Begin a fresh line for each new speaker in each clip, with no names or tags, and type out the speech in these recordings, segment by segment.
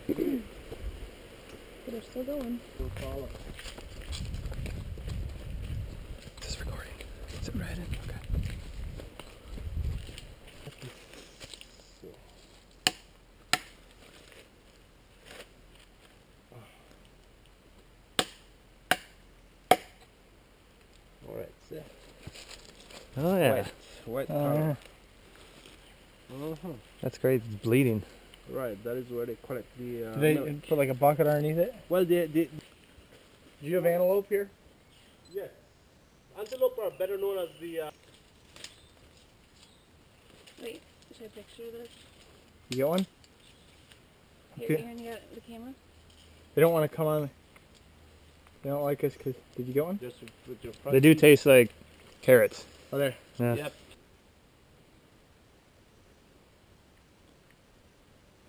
But they're still going.
We'll follow.
Is this recording? Is it red? Okay.
Alright, so
Oh yeah.
white color.
That's great. It's bleeding.
Right, that is where they collect the
Do they
milk.
put like a bucket underneath it?
Well,
Do you have antelope here?
yes. Antelope are better known as the
Wait, should I picture this?
You get one?
Here,
Okay.
Aaron, you got the camera?
They don't want to come on. They don't like us because. Did you get one?
just with your
They do taste like carrots.
Oh, there.
Yeah.
Yep.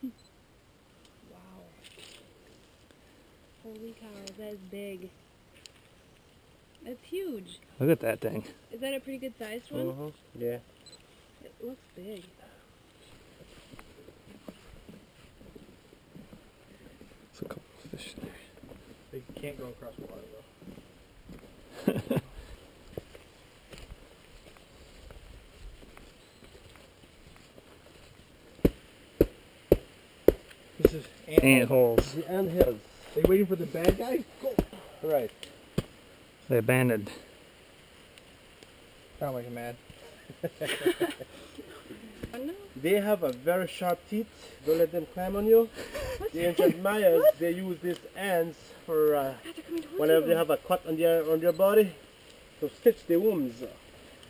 Wow. Holy cow, that is big. That's huge.
Look at that thing.
Is that a pretty good sized one?
Yeah.
It looks big.
There's a couple of fish there.
They can't go across water though. This is
Ant holes.
The ant hills.
They waiting for the bad guy? Go.
Right.
They abandoned.
Sound like a mad.
Oh no.
They have a very sharp teeth. Don't let them climb on you. The ancient Mayas, they use these ants for
God, they're coming towards
whenever
you.
they have a cut on their body to stitch the wounds.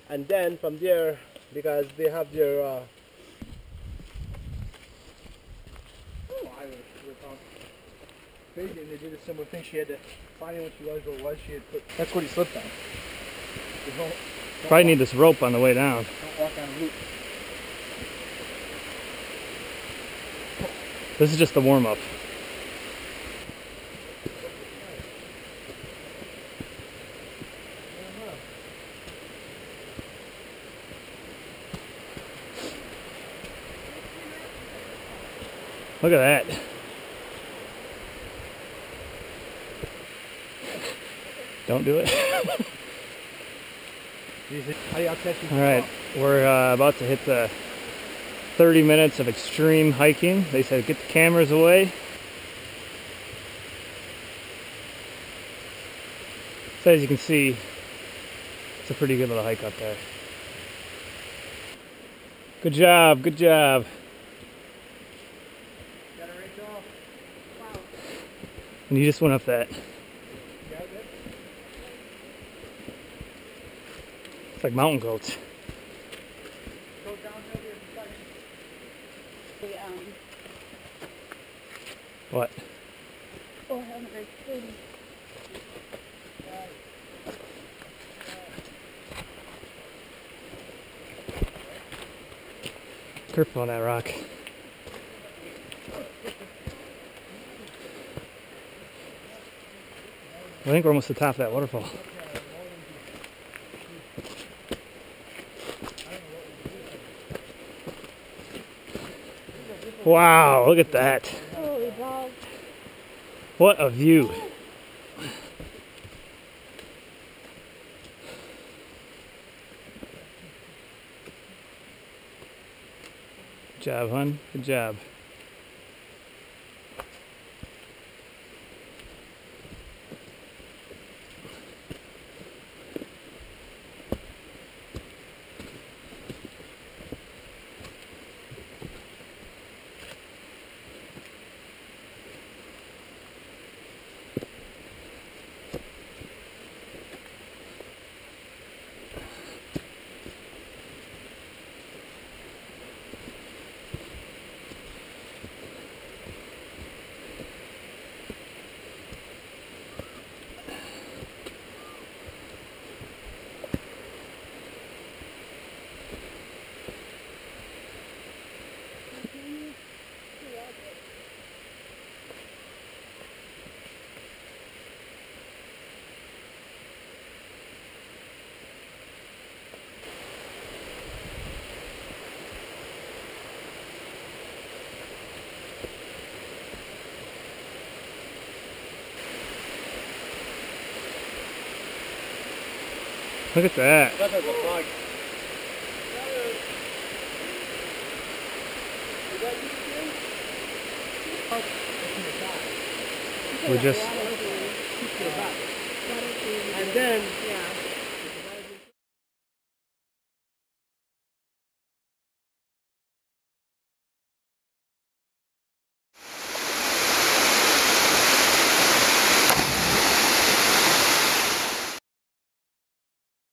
And then from there, because they have their
Crazy, and they did a similar thing. She had to find out what she was, what it was. She had put. That's what he slipped on. Don't
Probably need this rope on the way down.
Don't walk on a route.
This is just the warm up. Look at that. Don't do it. All right, we're about to hit the 30 minutes of extreme hiking. They said get the cameras away. So as you can see, it's a pretty good little hike up there. Good job, good job.
Got it, Rachel?
Wow.
And you just went up that.
You got it?
It's like mountain goats.
Go downhill here in a second.
The,
What?
oh, I haven't read through.
Careful on that rock. I think we're almost at the top of that waterfall. Wow, look at that.
Holy balls.
What a view. Good job, hun. Good job. Look at that.
That was a frog.
We're just
And then,